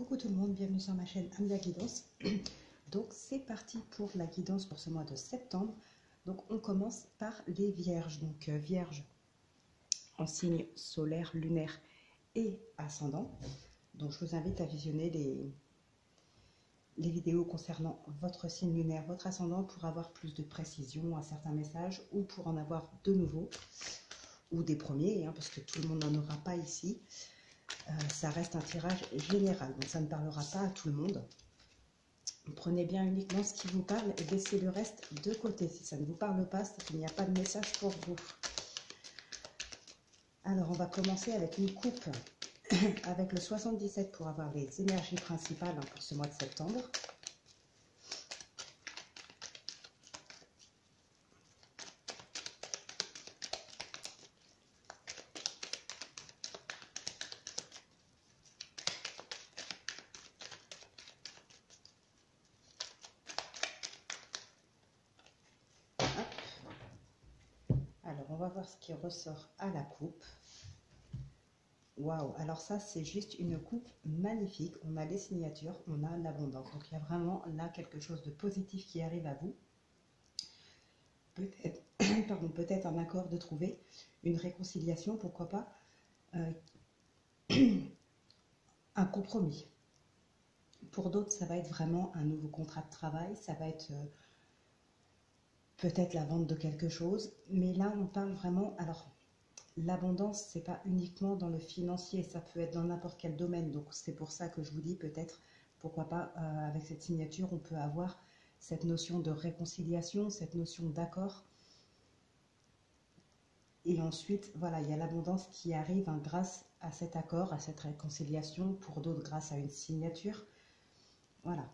Coucou tout le monde, bienvenue sur ma chaîne Amia Guidance. Donc c'est parti pour la guidance pour ce mois de septembre. Donc on commence par les vierges. Donc vierges en signe solaire, lunaire et ascendant. Donc je vous invite à visionner les vidéos concernant votre signe lunaire, votre ascendant pour avoir plus de précision à certains messages ou pour en avoir de nouveaux ou des premiers, parce que tout le monde n'en aura pas ici. Ça reste un tirage général, donc ça ne parlera pas à tout le monde. Prenez bien uniquement ce qui vous parle et laissez le reste de côté. Si ça ne vous parle pas, c'est qu'il n'y a pas de message pour vous. Alors, on va commencer avec une coupe avec le 77 pour avoir les énergies principales pour ce mois de septembre. Alors, on va voir ce qui ressort à la coupe. Waouh! Alors ça, c'est juste une coupe magnifique. On a les signatures, on a l'abondance. Donc, il y a vraiment là quelque chose de positif qui arrive à vous. Peut-être peut-être un accord de trouver, une réconciliation, pourquoi pas, un compromis. Pour d'autres, ça va être vraiment un nouveau contrat de travail, ça va être peut-être la vente de quelque chose, mais là on parle vraiment, alors l'abondance c'est pas uniquement dans le financier, ça peut être dans n'importe quel domaine, donc c'est pour ça que je vous dis peut-être, pourquoi pas avec cette signature on peut avoir cette notion de réconciliation, cette notion d'accord, et ensuite voilà, il y a l'abondance qui arrive grâce à cet accord, à cette réconciliation, pour d'autres grâce à une signature, voilà.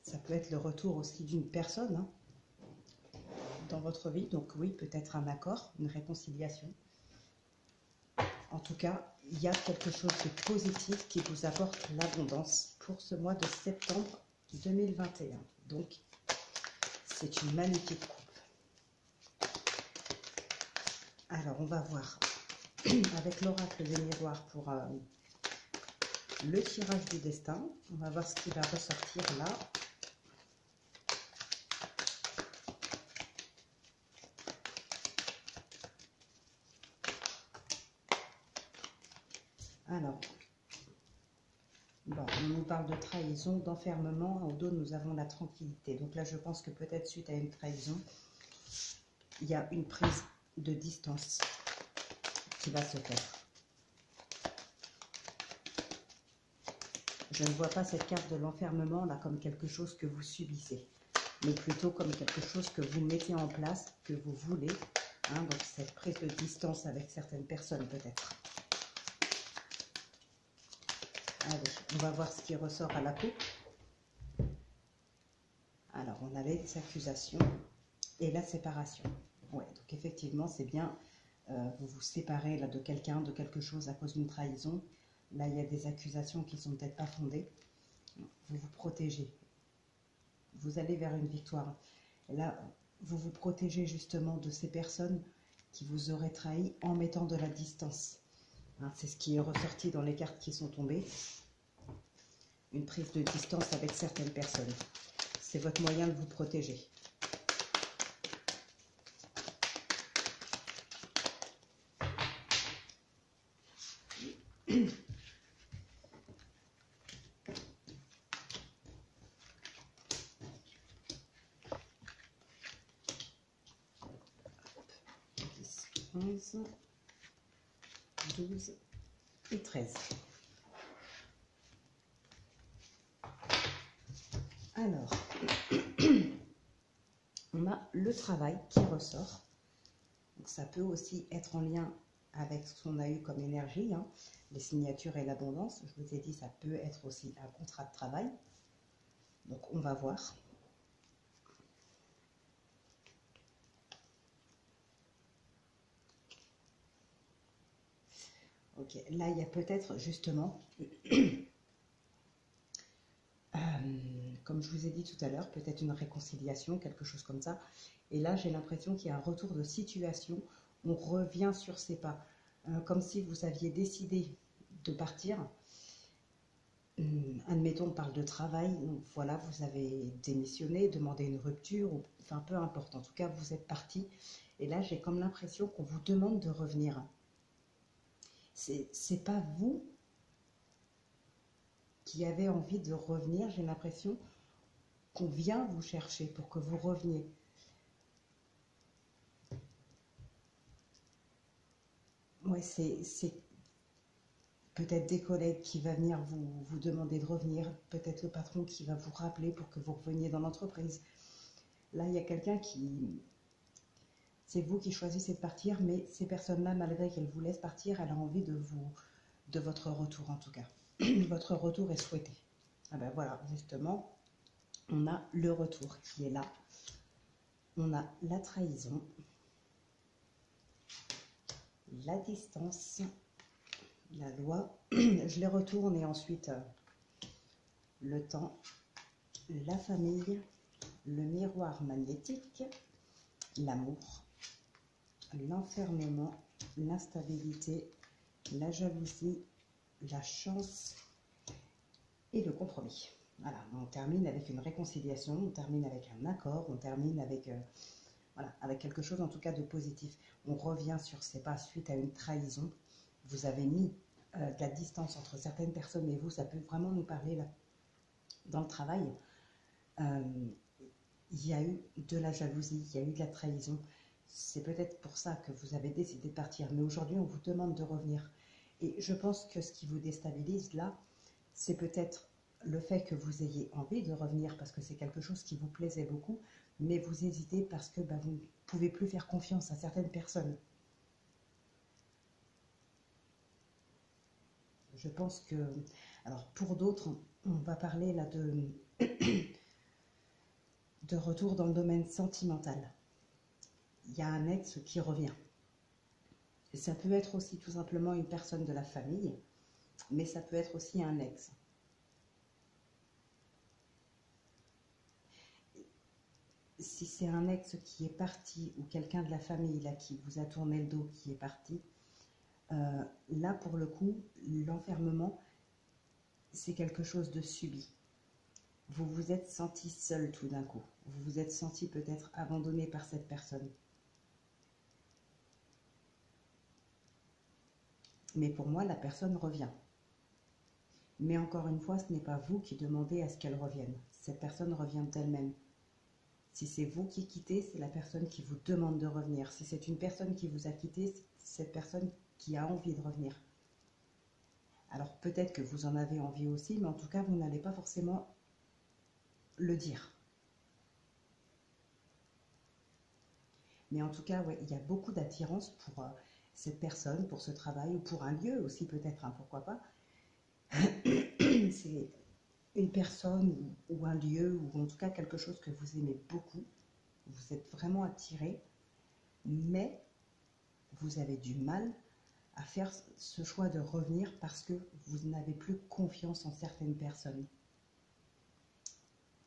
Ça peut être le retour aussi d'une personne dans votre vie. Donc oui, peut-être un accord, une réconciliation. En tout cas, il y a quelque chose de positif qui vous apporte l'abondance pour ce mois de septembre 2021. Donc, c'est une magnifique coupe. Alors, on va voir avec l'oracle des miroirs pour le tirage du destin. On va voir ce qui va ressortir là. Alors, bon, on nous parle de trahison, d'enfermement. Au dos, nous avons la tranquillité. Donc là, je pense que peut-être suite à une trahison, il y a une prise de distance qui va se faire. Je ne vois pas cette carte de l'enfermement là comme quelque chose que vous subissez, mais plutôt comme quelque chose que vous mettez en place, que vous voulez. Donc cette prise de distance avec certaines personnes peut-être. Allez, on va voir ce qui ressort à la coupe. Alors, on a les accusations et la séparation. Ouais, donc effectivement, c'est bien, vous vous séparez là de quelqu'un, de quelque chose à cause d'une trahison. Là, il y a des accusations qui ne sont peut-être pas fondées. Vous vous protégez. Vous allez vers une victoire. Et là, vous vous protégez justement de ces personnes qui vous auraient trahi en mettant de la distance. C'est ce qui est ressorti dans les cartes qui sont tombées. Une prise de distance avec certaines personnes. C'est votre moyen de vous protéger. Dix, 11, 12 et 13. Alors, on a le travail qui ressort. Donc ça peut aussi être en lien avec ce qu'on a eu comme énergie, les signatures et l'abondance. Je vous ai dit, ça peut être aussi un contrat de travail. Donc on va voir. Ok, là il y a peut-être justement... comme je vous ai dit tout à l'heure, peut-être une réconciliation, quelque chose comme ça. Et là, j'ai l'impression qu'il y a un retour de situation. On revient sur ses pas. comme si vous aviez décidé de partir. Admettons, on parle de travail, donc voilà, vous avez démissionné, demandé une rupture, ou, enfin peu importe, en tout cas vous êtes parti. Et là j'ai comme l'impression qu'on vous demande de revenir. C'est pas vous qui avez envie de revenir, j'ai l'impression qu'on vient vous chercher pour que vous reveniez. Ouais, c'est peut-être des collègues qui va venir vous demander de revenir, peut-être le patron qui va vous rappeler pour que vous reveniez dans l'entreprise. Là, il y a quelqu'un qui... C'est vous qui choisissez de partir, mais ces personnes-là, malgré qu'elles vous laissent partir, elle a envie de votre retour en tout cas. Votre retour est souhaité. Ah ben voilà, justement, on a le retour qui est là. On a la trahison, la distance, la loi. Je les retourne et ensuite le temps, la famille, le miroir magnétique, l'amour, l'enfermement, l'instabilité, la jalousie, la chance et le compromis. Voilà, on termine avec une réconciliation, on termine avec un accord, on termine avec, voilà, avec quelque chose en tout cas de positif. On revient sur ces pas suite à une trahison. Vous avez mis de la distance entre certaines personnes et vous, ça peut vraiment nous parler là. Dans le travail, il y a eu de la jalousie, il y a eu de la trahison. C'est peut-être pour ça que vous avez décidé de partir. Mais aujourd'hui, on vous demande de revenir. Et je pense que ce qui vous déstabilise là, c'est peut-être le fait que vous ayez envie de revenir parce que c'est quelque chose qui vous plaisait beaucoup, mais vous hésitez parce que vous ne pouvez plus faire confiance à certaines personnes. Je pense que... Alors, pour d'autres, on va parler là de retour dans le domaine sentimental. Il y a un ex qui revient. Et ça peut être aussi tout simplement une personne de la famille, mais ça peut être aussi un ex. Si c'est un ex qui est parti ou quelqu'un de la famille là qui vous a tourné le dos, qui est parti, là pour le coup, l'enfermement, c'est quelque chose de subi. Vous vous êtes senti seul tout d'un coup. Vous vous êtes senti peut-être abandonné par cette personne. Mais pour moi, la personne revient. Mais encore une fois, ce n'est pas vous qui demandez à ce qu'elle revienne. Cette personne revient d'elle-même. Si c'est vous qui quittez, c'est la personne qui vous demande de revenir. Si c'est une personne qui vous a quitté, c'est cette personne qui a envie de revenir. Alors peut-être que vous en avez envie aussi, mais en tout cas, vous n'allez pas forcément le dire. Mais en tout cas, ouais, il y a beaucoup d'attirance pour cette personne, pour ce travail, ou pour un lieu aussi peut-être, hein, pourquoi pas. C'est une personne ou un lieu, ou en tout cas quelque chose que vous aimez beaucoup. Vous êtes vraiment attiré, mais vous avez du mal à faire ce choix de revenir parce que vous n'avez plus confiance en certaines personnes.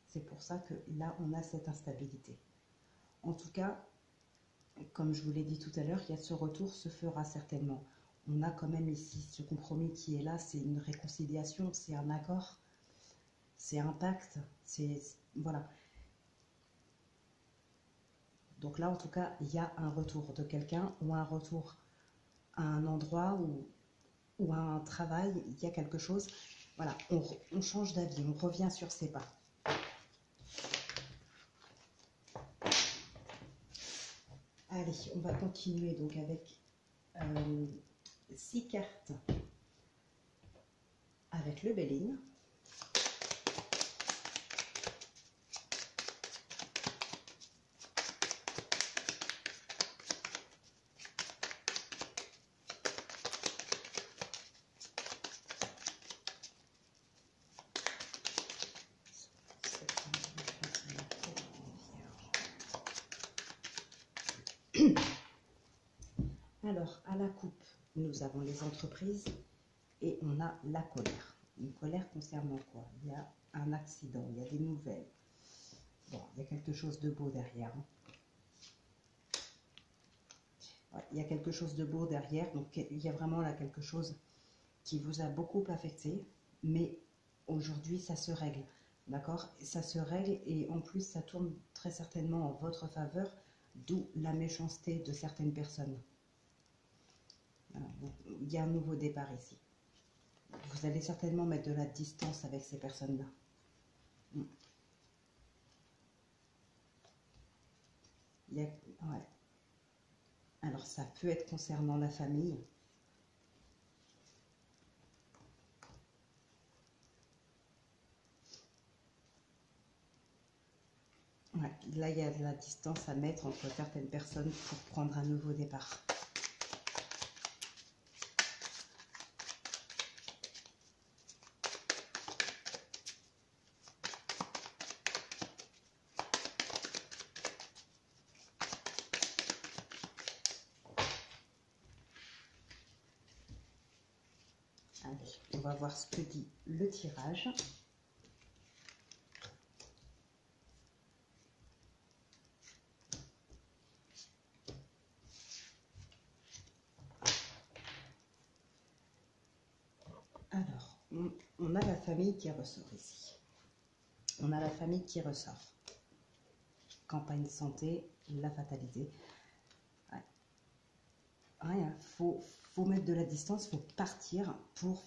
C'est pour ça que là, on a cette instabilité. En tout cas, comme je vous l'ai dit tout à l'heure, ce retour se fera certainement. On a quand même ici ce compromis qui est là, c'est une réconciliation, c'est un accord, c'est un pacte, c'est... Voilà. Donc là, en tout cas, il y a un retour de quelqu'un ou un retour à un endroit ou à un travail, il y a quelque chose. Voilà, on change d'avis, on revient sur ses pas. Allez, on va continuer donc avec 6 cartes avec le Béline. Alors, à la coupe, nous avons les entreprises et on a la colère. Une colère concernant quoi? Il y a un accident, il y a des nouvelles. Bon, il y a quelque chose de beau derrière. Ouais, il y a quelque chose de beau derrière, donc il y a vraiment là quelque chose qui vous a beaucoup affecté, mais aujourd'hui ça se règle, d'accord? Ça se règle et en plus ça tourne très certainement en votre faveur, d'où la méchanceté de certaines personnes. Voilà, donc, il y a un nouveau départ ici. Vous allez certainement mettre de la distance avec ces personnes-là. Ouais. Alors ça peut être concernant la famille. Ouais, là, il y a de la distance à mettre entre certaines personnes pour prendre un nouveau départ. Allez, on va voir ce que dit le tirage. Alors, on a la famille qui ressort ici. On a la famille qui ressort. Campagne santé, la fatalité. Ouais. Rien, faut mettre de la distance, faut partir pour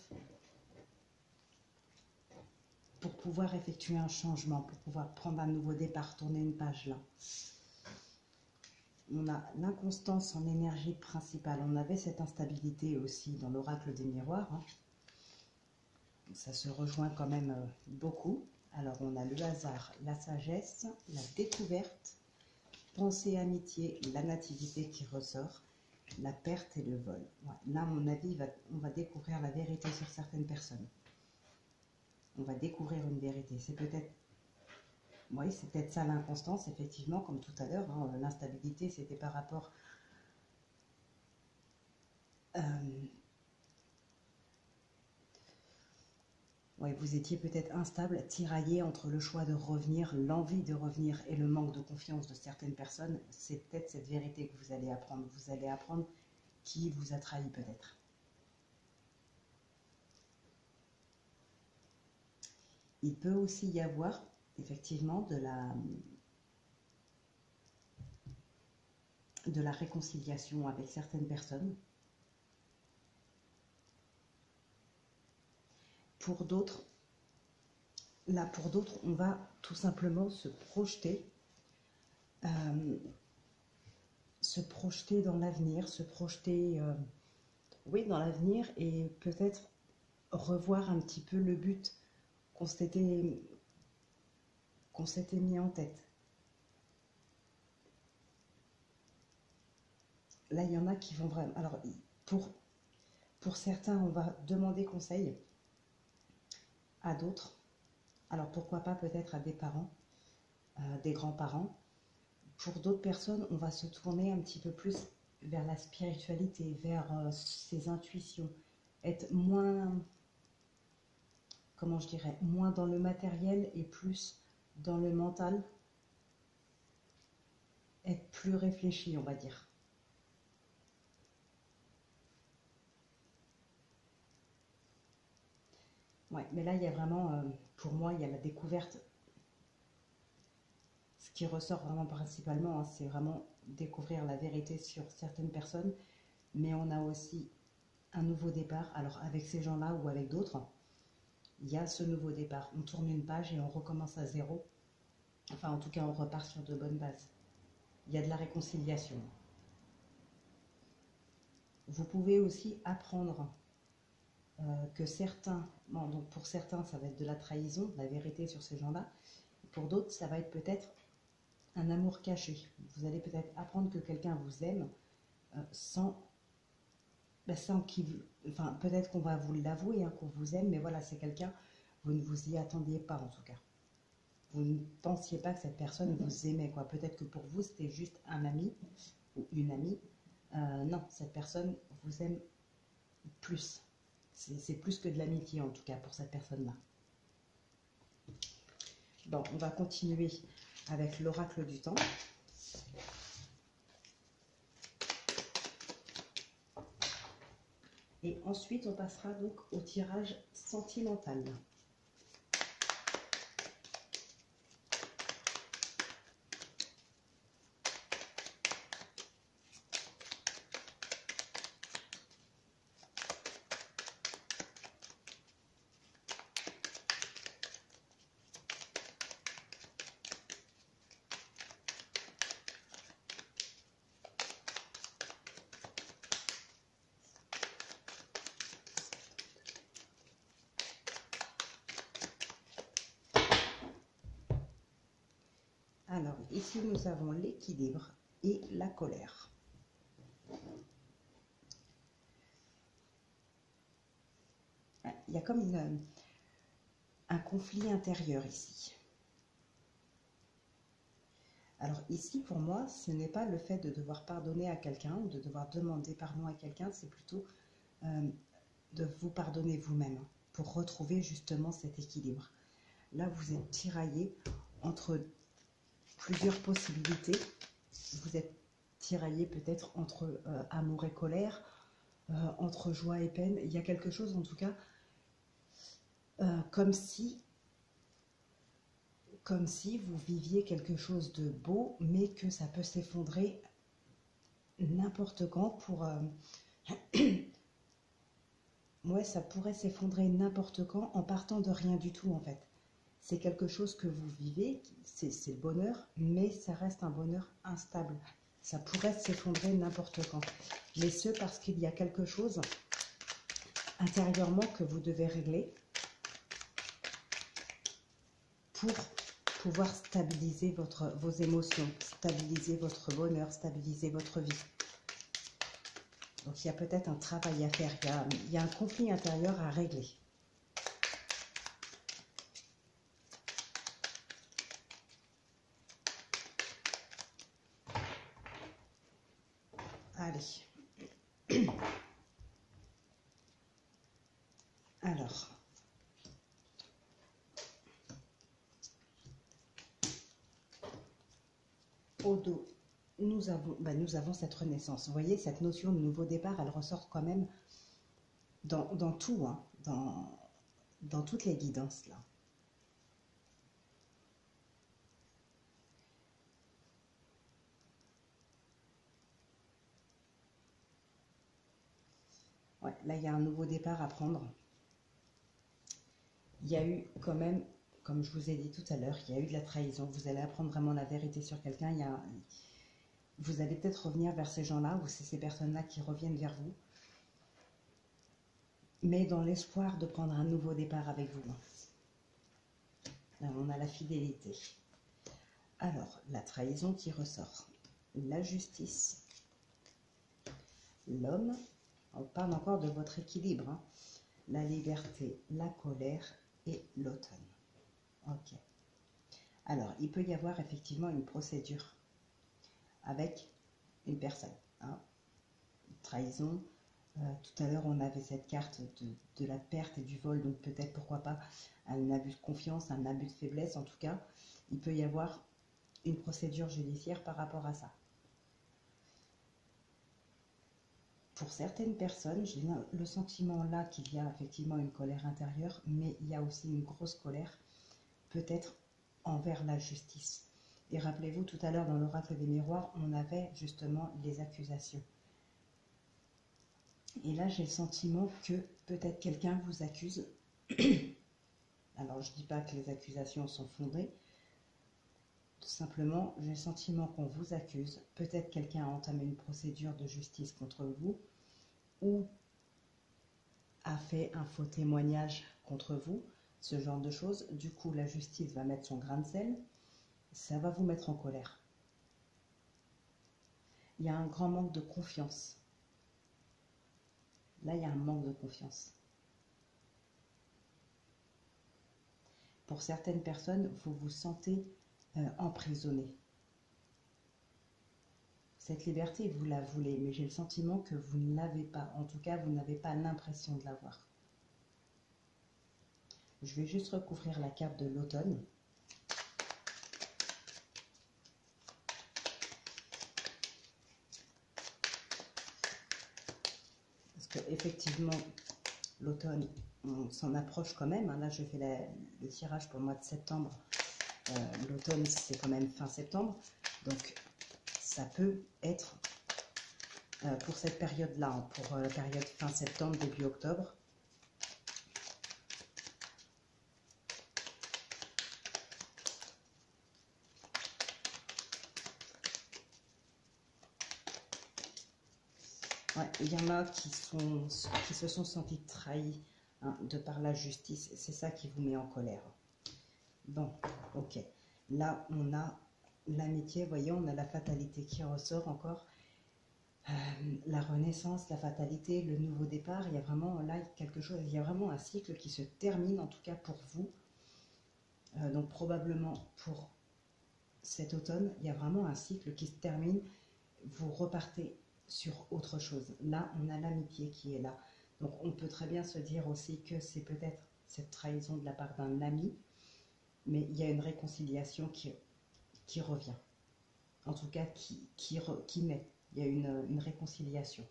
pouvoir effectuer un changement, pour pouvoir prendre un nouveau départ, tourner une page là. On a l'inconstance en énergie principale. On avait cette instabilité aussi dans l'oracle des miroirs. Hein. Ça se rejoint quand même beaucoup. Alors on a le hasard, la sagesse, la découverte, pensée, amitié, la nativité qui ressort, la perte et le vol. Ouais. Là, à mon avis, on va découvrir la vérité sur certaines personnes. On va découvrir une vérité. C'est peut-être, oui, c'est peut-être ça l'inconstance, effectivement, comme tout à l'heure. Hein, l'instabilité, c'était par rapport ouais, vous étiez peut-être instable, tiraillé entre le choix de revenir, l'envie de revenir et le manque de confiance de certaines personnes. C'est peut-être cette vérité que vous allez apprendre. Vous allez apprendre qui vous a trahi peut-être. Il peut aussi y avoir effectivement de la réconciliation avec certaines personnes. Pour d'autres, là pour d'autres, on va tout simplement se projeter dans l'avenir, se projeter oui, dans l'avenir et peut-être revoir un petit peu le but qu'on s'était mis en tête. Là, il y en a qui vont vraiment... Alors, pour certains, on va demander conseil à d'autres. Alors, pourquoi pas peut-être à des parents, des grands-parents. Pour d'autres personnes, on va se tourner un petit peu plus vers la spiritualité, vers ses intuitions, être moins, comment je dirais, moins dans le matériel et plus dans le mental, être plus réfléchi, on va dire. Ouais, mais là, il y a vraiment, pour moi, il y a la découverte. Ce qui ressort vraiment principalement, hein, c'est vraiment découvrir la vérité sur certaines personnes, mais on a aussi un nouveau départ. Alors, avec ces gens-là ou avec d'autres, il y a ce nouveau départ. On tourne une page et on recommence à zéro. Enfin, en tout cas, on repart sur de bonnes bases. Il y a de la réconciliation. Vous pouvez aussi apprendre que certains, bon, donc pour certains, ça va être de la trahison, de la vérité sur ces gens-là. Pour d'autres, ça va être peut-être un amour caché. Vous allez peut-être apprendre que quelqu'un vous aime sans qu'il... Enfin, peut-être qu'on va vous l'avouer, hein, qu'on vous aime, mais voilà, c'est quelqu'un, vous ne vous y attendiez pas en tout cas. Vous ne pensiez pas que cette personne vous aimait, quoi. Peut-être que pour vous, c'était juste un ami ou une amie. Non, cette personne vous aime plus. C'est plus que de l'amitié, en tout cas, pour cette personne-là. Bon, on va continuer avec l'oracle du temps. Et ensuite, on passera donc au tirage sentimental. Alors, ici, nous avons l'équilibre et la colère. Il y a comme un conflit intérieur ici. Alors ici, pour moi, ce n'est pas le fait de devoir pardonner à quelqu'un ou de devoir demander pardon à quelqu'un, c'est plutôt de vous pardonner vous-même pour retrouver justement cet équilibre. Là, vous êtes tiraillé entre plusieurs possibilités. Vous êtes tiraillé peut-être entre amour et colère, entre joie et peine. Il y a quelque chose en tout cas comme si vous viviez quelque chose de beau, mais que ça peut s'effondrer n'importe quand pour... ouais, ça pourrait s'effondrer n'importe quand en partant de rien du tout en fait. C'est quelque chose que vous vivez, c'est le bonheur, mais ça reste un bonheur instable. Ça pourrait s'effondrer n'importe quand. Mais ce parce qu'il y a quelque chose intérieurement que vous devez régler pour pouvoir stabiliser vos émotions, stabiliser votre bonheur, stabiliser votre vie. Donc il y a peut-être un travail à faire, il y a un conflit intérieur à régler. Allez. Alors. Au dos, nous avons cette renaissance. Vous voyez, cette notion de nouveau départ, elle ressort quand même dans tout, hein, dans toutes les guidances là. Ouais, là, il y a un nouveau départ à prendre. Il y a eu quand même, comme je vous ai dit tout à l'heure, il y a eu de la trahison. Vous allez apprendre vraiment la vérité sur quelqu'un. Vous allez peut-être revenir vers ces gens-là, ou c'est ces personnes-là qui reviennent vers vous, mais dans l'espoir de prendre un nouveau départ avec vous. Là, on a la fidélité. Alors, la trahison qui ressort. La justice. L'homme. On parle encore de votre équilibre. Hein. La liberté, la colère et l'automne. Ok. Alors, il peut y avoir effectivement une procédure avec une personne. Hein. Trahison. Tout à l'heure, on avait cette carte de la perte et du vol, donc peut-être, pourquoi pas, un abus de confiance, un abus de faiblesse. En tout cas, il peut y avoir une procédure judiciaire par rapport à ça. Pour certaines personnes, j'ai le sentiment là qu'il y a effectivement une colère intérieure, mais il y a aussi une grosse colère, peut-être envers la justice. Et rappelez-vous, tout à l'heure dans l'oracle des miroirs, on avait justement les accusations. Et là, j'ai le sentiment que peut-être quelqu'un vous accuse. Alors, je ne dis pas que les accusations sont fondées. Tout simplement, j'ai le sentiment qu'on vous accuse. Peut-être quelqu'un a entamé une procédure de justice contre vous ou a fait un faux témoignage contre vous, ce genre de choses. Du coup, la justice va mettre son grain de sel. Ça va vous mettre en colère. Il y a un grand manque de confiance. Là, il y a un manque de confiance. Pour certaines personnes, vous vous sentez emprisonné. Cette liberté, vous la voulez, mais j'ai le sentiment que vous ne l'avez pas. En tout cas, vous n'avez pas l'impression de l'avoir. Je vais juste recouvrir la carte de l'automne. que effectivement l'automne, on s'en approche quand même. Là, je fais le tirage pour le mois de septembre. L'automne, c'est quand même fin septembre. Donc, ça peut être pour cette période-là, hein, pour la période fin septembre, début octobre. Ouais, il y en a qui se sont sentis trahis, hein, de par la justice. C'est ça qui vous met en colère. Bon, ok. Là, on a l'amitié, voyez, on a la fatalité qui ressort encore. La renaissance, la fatalité, le nouveau départ. Il y a vraiment là quelque chose, il y a vraiment un cycle qui se termine, en tout cas pour vous. Donc probablement pour cet automne, il y a vraiment un cycle qui se termine. Vous repartez sur autre chose. Là, on a l'amitié qui est là. Donc, on peut très bien se dire aussi que c'est peut-être cette trahison de la part d'un ami, mais il y a une réconciliation qui revient. En tout cas, qui met. Il y a une réconciliation.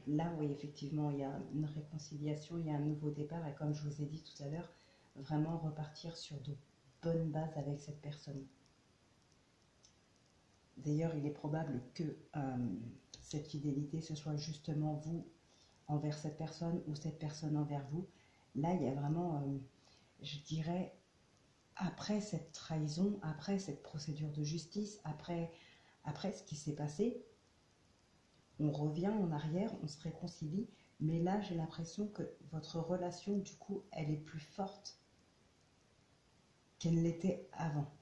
Là, oui, effectivement, il y a une réconciliation, il y a un nouveau départ. Et comme je vous ai dit tout à l'heure, vraiment repartir sur de bonnes bases avec cette personne. D'ailleurs, il est probable que cette fidélité, ce soit justement vous envers cette personne ou cette personne envers vous. Là, il y a vraiment, je dirais, après cette trahison, après cette procédure de justice, après ce qui s'est passé, on revient en arrière, on se réconcilie, mais là, j'ai l'impression que votre relation, du coup, elle est plus forte qu'elle l'était avant.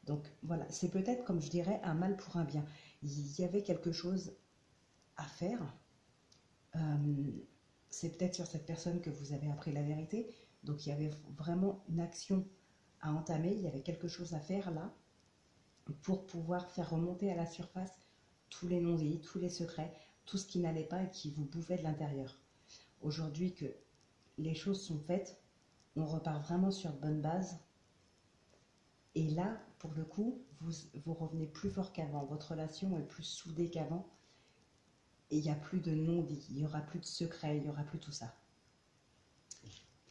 Donc voilà, c'est peut-être, comme je dirais, un mal pour un bien. Il y avait quelque chose à faire. C'est peut-être sur cette personne que vous avez appris la vérité. Donc il y avait vraiment une action à entamer, il y avait quelque chose à faire là, pour pouvoir faire remonter à la surface tous les non-dits, tous les secrets, tout ce qui n'allait pas et qui vous bouffait de l'intérieur. Aujourd'hui que les choses sont faites, on repart vraiment sur de bonnes bases. Et là, pour le coup, vous revenez plus fort qu'avant. Votre relation est plus soudée qu'avant. Et il n'y a plus de non-dit, il n'y aura plus de secrets, il n'y aura plus tout ça.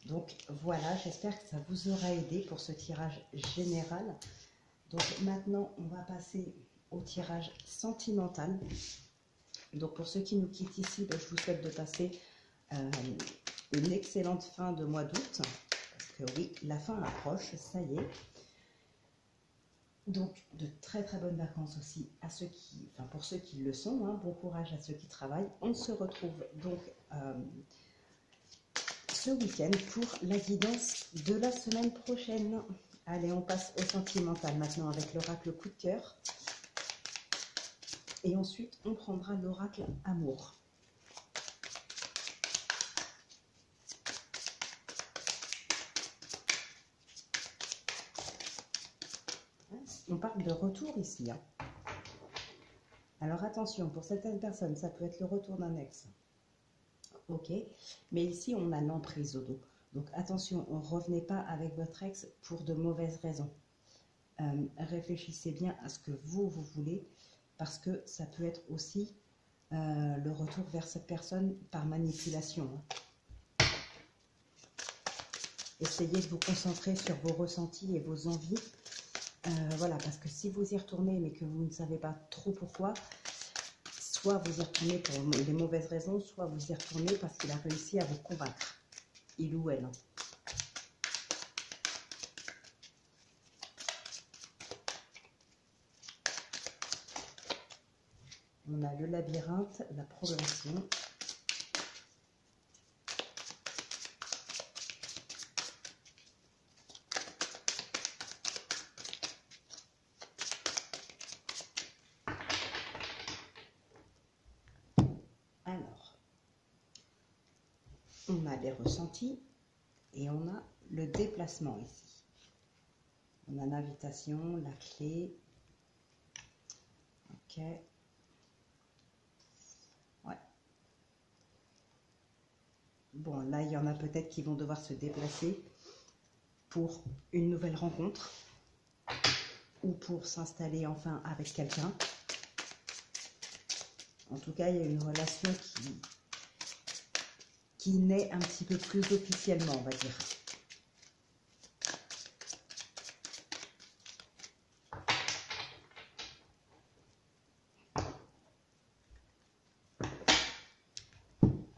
Donc voilà, j'espère que ça vous aura aidé pour ce tirage général. Donc maintenant, on va passer au tirage sentimental. Donc pour ceux qui nous quittent ici, je vous souhaite de passer une excellente fin de mois d'août. Parce que oui, la fin approche, ça y est. Donc de très très bonnes vacances aussi à ceux qui, enfin pour ceux qui le sont, hein, bon courage à ceux qui travaillent. On se retrouve donc ce week-end pour la guidance de la semaine prochaine. Allez, on passe au sentimental maintenant avec l'oracle coup de cœur. Et ensuite, on prendra l'oracle amour. On parle de retour ici. Hein. Alors attention, pour certaines personnes, ça peut être le retour d'un ex. Ok, mais ici, on a l'emprise au dos. Donc attention, on ne revenez pas avec votre ex pour de mauvaises raisons. Réfléchissez bien à ce que vous voulez, parce que ça peut être aussi le retour vers cette personne par manipulation. Hein. Essayez de vous concentrer sur vos ressentis et vos envies. Voilà, parce que si vous y retournez mais que vous ne savez pas trop pourquoi, soit vous y retournez pour les mauvaises raisons, soit vous y retournez parce qu'il a réussi à vous convaincre, il ou elle. On a le labyrinthe, la progression. Alors, on a les ressentis et on a le déplacement ici. On a l'invitation, la clé. Ok. Ouais. Bon, là, il y en a peut-être qui vont devoir se déplacer pour une nouvelle rencontre ou pour s'installer enfin avec quelqu'un. En tout cas, il y a une relation qui naît un petit peu plus officiellement, on va dire.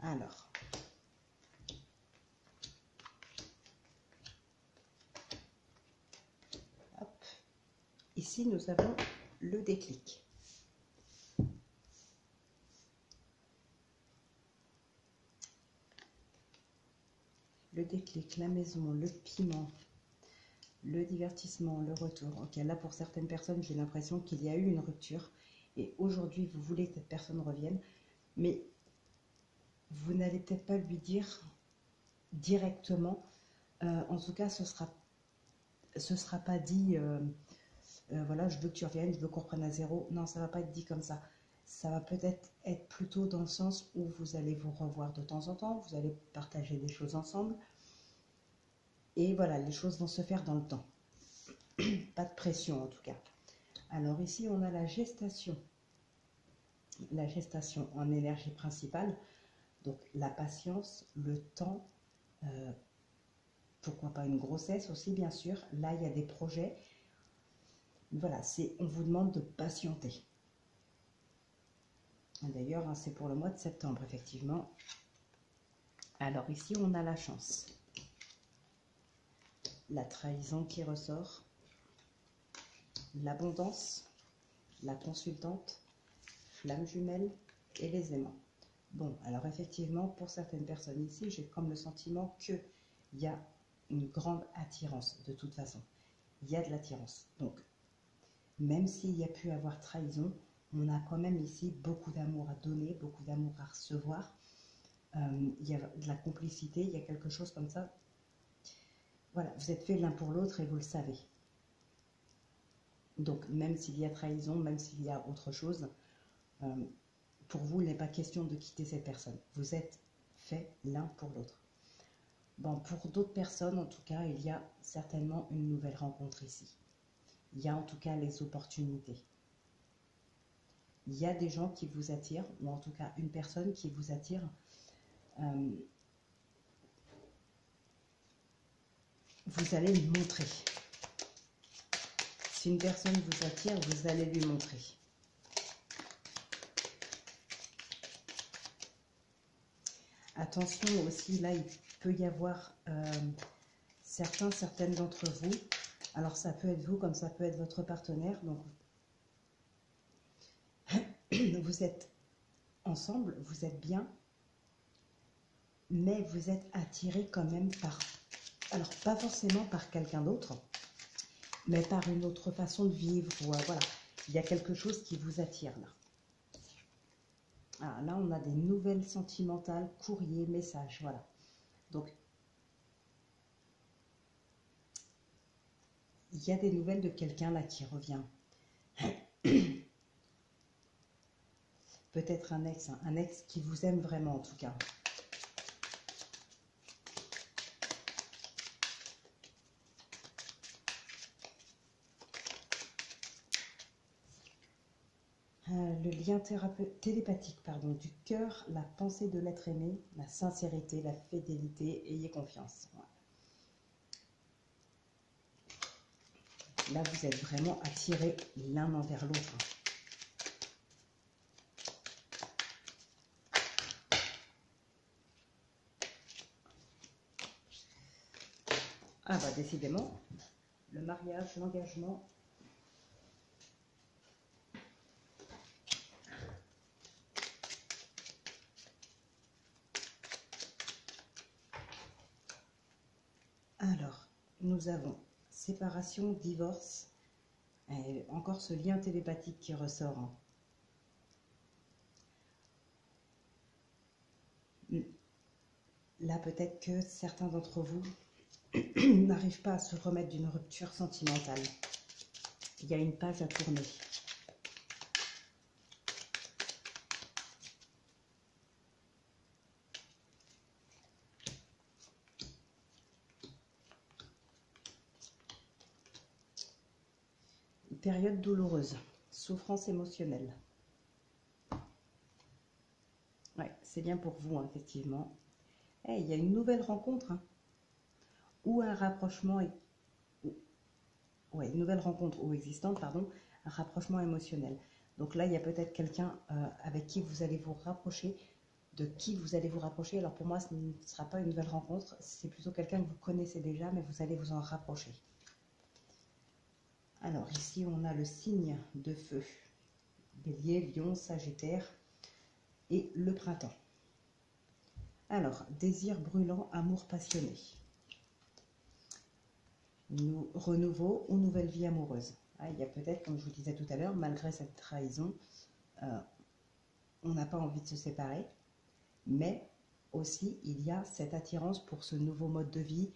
Alors, hop. Ici, nous avons le déclic. Le déclic, la maison, le piment, le divertissement, le retour. Ok, là, pour certaines personnes, j'ai l'impression qu'il y a eu une rupture. Et aujourd'hui, vous voulez que cette personne revienne. Mais vous n'allez peut-être pas lui dire directement. En tout cas, ce sera pas dit, voilà, je veux que tu reviennes, je veux qu'on reprenne à zéro. Non, ça va pas être dit comme ça. Ça va peut-être être plutôt dans le sens où vous allez vous revoir de temps en temps, vous allez partager des choses ensemble. Et voilà, les choses vont se faire dans le temps. Pas de pression en tout cas. Alors ici, on a la gestation. La gestation en énergie principale. Donc la patience, le temps, pourquoi pas une grossesse aussi bien sûr. Là, il y a des projets. Voilà, on vous demande de patienter. D'ailleurs, hein, c'est pour le mois de septembre, effectivement. Alors ici, on a la chance. La trahison qui ressort. L'abondance, la consultante, flamme jumelle et les aimants. Bon, alors effectivement, pour certaines personnes ici, j'ai comme le sentiment qu'il y a une grande attirance, de toute façon. Il y a de l'attirance. Donc, même s'il y a pu avoir trahison, on a quand même ici beaucoup d'amour à donner, beaucoup d'amour à recevoir. Il y a de la complicité, il y a quelque chose comme ça. Voilà, vous êtes faits l'un pour l'autre et vous le savez. Donc, même s'il y a trahison, même s'il y a autre chose, pour vous, il n'est pas question de quitter cette personne. Vous êtes faits l'un pour l'autre. Bon, pour d'autres personnes, en tout cas, il y a certainement une nouvelle rencontre ici. Il y a en tout cas les opportunités. Il y a des gens qui vous attirent, ou en tout cas une personne qui vous attire. Vous allez lui montrer. Si une personne vous attire, vous allez lui montrer. Attention aussi, là, il peut y avoir certaines d'entre vous. Alors, ça peut être vous, comme ça peut être votre partenaire. Donc, vous êtes ensemble, vous êtes bien, mais vous êtes attiré quand même par... Alors, pas forcément par quelqu'un d'autre, mais par une autre façon de vivre. Ou, voilà, il y a quelque chose qui vous attire là. Ah, là, on a des nouvelles sentimentales, courrier, message, voilà. Donc, il y a des nouvelles de quelqu'un là qui revient. Peut-être un ex qui vous aime vraiment en tout cas. Le lien télépathique du cœur, la pensée de l'être aimé, la sincérité, la fidélité, ayez confiance. Voilà. Là, vous êtes vraiment attirés l'un envers l'autre. Ah bah décidément, le mariage, l'engagement. Alors, nous avons séparation, divorce, et encore ce lien télépathique qui ressort. Hein. Là, peut-être que certains d'entre vous n'arrivent pas à se remettre d'une rupture sentimentale. Il y a une page à tourner. période douloureuse, souffrance émotionnelle. Ouais, c'est bien pour vous, hein, effectivement. Hey, il y a une nouvelle rencontre, hein, ou un rapprochement, ouais, une nouvelle rencontre ou existante, pardon, un rapprochement émotionnel. Donc là, il y a peut-être quelqu'un avec qui vous allez vous rapprocher, de qui vous allez vous rapprocher. Alors pour moi, ce ne sera pas une nouvelle rencontre, c'est plutôt quelqu'un que vous connaissez déjà, mais vous allez vous en rapprocher. Alors ici, on a le signe de feu, Bélier, Lion, Sagittaire et le printemps. Alors, désir brûlant, amour passionné. Renouveau ou nouvelle vie amoureuse. Ah, il y a peut-être, comme je vous disais tout à l'heure, malgré cette trahison, on n'a pas envie de se séparer, mais aussi il y a cette attirance pour ce nouveau mode de vie,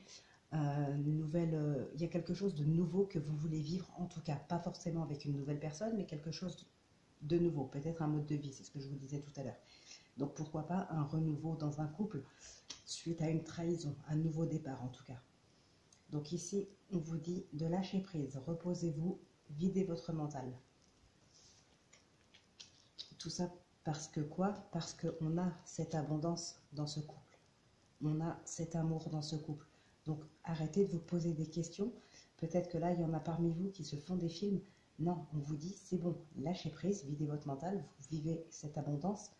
il y a quelque chose de nouveau que vous voulez vivre, en tout cas, pas forcément avec une nouvelle personne, mais quelque chose de nouveau, peut-être un mode de vie, c'est ce que je vous disais tout à l'heure. Donc pourquoi pas un renouveau dans un couple suite à une trahison, un nouveau départ en tout cas. Donc ici, on vous dit de lâcher prise, reposez-vous, videz votre mental. Tout ça parce que quoi? Parce qu'on a cette abondance dans ce couple. On a cet amour dans ce couple. Donc arrêtez de vous poser des questions. Peut-être que là, il y en a parmi vous qui se font des films. Non, on vous dit, c'est bon, lâchez prise, videz votre mental, vous vivez cette abondance.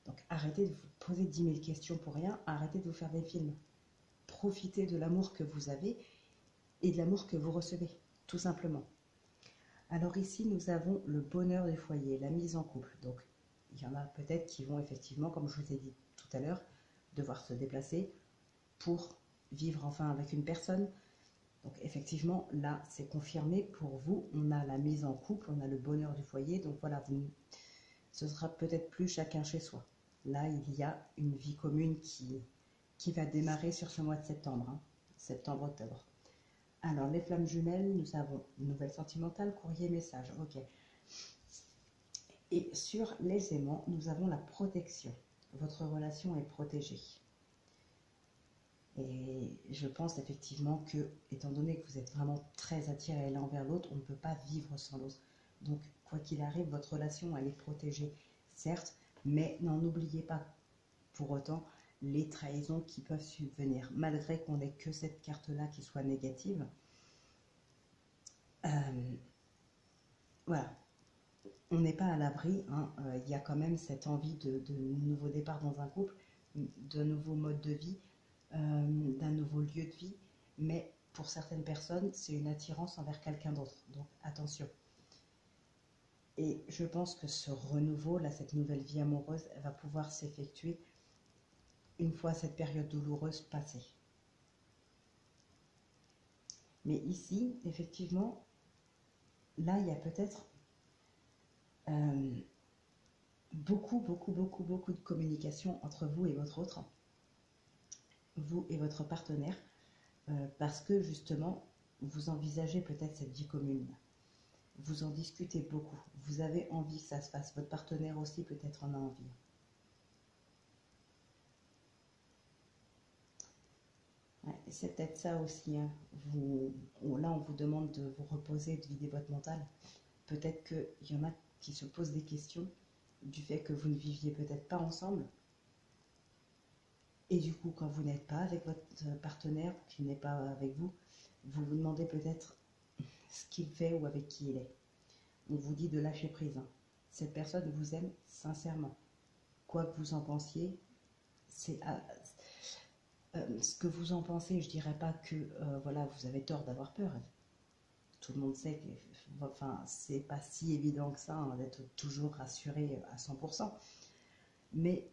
Donc arrêtez de vous poser 10 000 questions pour rien, arrêtez de vous faire des films. Profitez de l'amour que vous avez et de l'amour que vous recevez, tout simplement. Alors ici, nous avons le bonheur du foyer, la mise en couple. Donc il y en a peut-être qui vont effectivement, comme je vous ai dit tout à l'heure, devoir se déplacer pour vivre enfin avec une personne. Donc effectivement, là, c'est confirmé pour vous. On a la mise en couple, on a le bonheur du foyer. Donc voilà, ce sera peut-être plus chacun chez soi. Là, il y a une vie commune qui va démarrer sur ce mois de septembre, hein, septembre-octobre. Alors, les flammes jumelles, nous avons nouvelle sentimentale, courrier, message. Ok. Et sur les aimants, nous avons la protection. Votre relation est protégée. Et je pense effectivement que, étant donné que vous êtes vraiment très attirés l'un vers l'autre, on ne peut pas vivre sans l'autre. Donc, quoi qu'il arrive, votre relation, elle est protégée, certes, mais n'en oubliez pas pour autant les trahisons qui peuvent subvenir. Malgré qu'on n'ait que cette carte-là qui soit négative, voilà, on n'est pas à l'abri, hein. Il y a quand même cette envie de nouveau départ dans un couple, de nouveau mode de vie, d'un nouveau lieu de vie, mais pour certaines personnes, c'est une attirance envers quelqu'un d'autre, donc attention. Et je pense que ce renouveau, là, cette nouvelle vie amoureuse, elle va pouvoir s'effectuer une fois cette période douloureuse passée. Mais ici, effectivement, là, il y a peut-être beaucoup de communication entre vous et votre autre, vous et votre partenaire, parce que justement, vous envisagez peut-être cette vie commune. Vous en discutez beaucoup. Vous avez envie que ça se fasse. Votre partenaire aussi peut-être en a envie. Ouais, c'est peut-être ça aussi, hein. Là, on vous demande de vous reposer, de vider votre mental. Peut-être qu'il y en a qui se posent des questions du fait que vous ne viviez peut-être pas ensemble. Et du coup, quand vous n'êtes pas avec votre partenaire, qu'il n'est pas avec vous, vous vous demandez peut-être ce qu'il fait ou avec qui il est. On vous dit de lâcher prise, hein. Cette personne vous aime sincèrement. Quoi que vous en pensiez, c'est ce que vous en pensez, je dirais pas que voilà, vous avez tort d'avoir peur. Tout le monde sait que enfin, c'est pas si évident que ça, hein, d'être toujours rassuré à 100%. Mais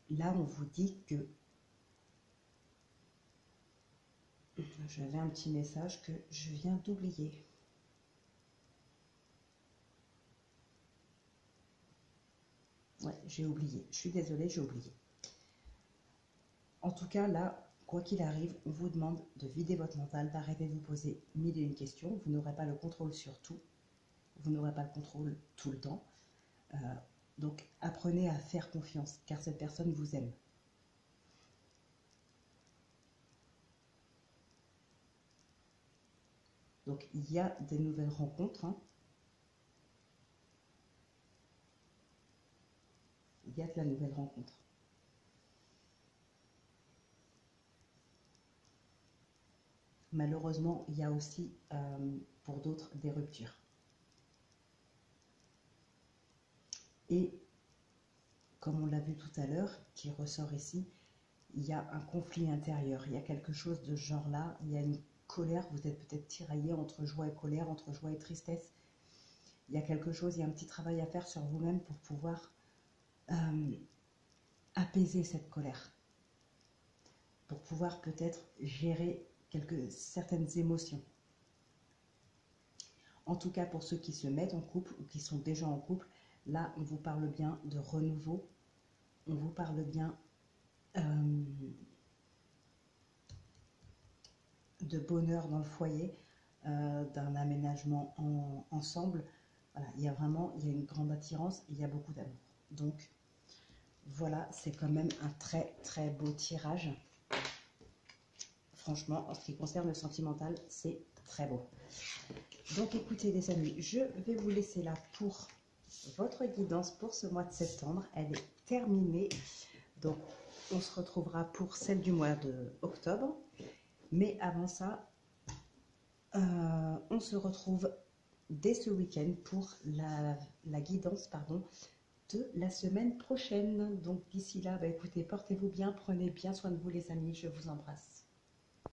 là, on vous dit que j'avais un petit message que je viens d'oublier. Ouais, j'ai oublié. Je suis désolée, j'ai oublié. En tout cas, là, quoi qu'il arrive, on vous demande de vider votre mental, d'arrêter de vous poser 1001 questions. Vous n'aurez pas le contrôle sur tout. Vous n'aurez pas le contrôle tout le temps. Donc, apprenez à faire confiance, car cette personne vous aime. Donc, il y a des nouvelles rencontres, hein. Il y a de la nouvelle rencontre. Malheureusement, il y a aussi, pour d'autres, des ruptures. Et, comme on l'a vu tout à l'heure, qui ressort ici, il y a un conflit intérieur. Il y a quelque chose de ce genre-là. Il y a une colère. Vous êtes peut-être tiraillé entre joie et colère, entre joie et tristesse. Il y a quelque chose, il y a un petit travail à faire sur vous-même pour pouvoir apaiser cette colère. Pour pouvoir peut-être gérer certaines émotions. En tout cas, pour ceux qui se mettent en couple ou qui sont déjà en couple, là, on vous parle bien de renouveau. On vous parle bien de bonheur dans le foyer, d'un aménagement ensemble. Voilà, il y a une grande attirance, il y a beaucoup d'amour. Donc, voilà, c'est quand même un très très beau tirage. Franchement, en ce qui concerne le sentimental, c'est très beau. Donc, écoutez les amis, je vais vous laisser là pour votre guidance pour ce mois de septembre. Elle est terminée. Donc, on se retrouvera pour celle du mois d'octobre. Mais avant ça, on se retrouve dès ce week-end pour la guidance de la semaine prochaine. Donc d'ici là, écoutez, portez-vous bien, prenez bien soin de vous les amis, je vous embrasse.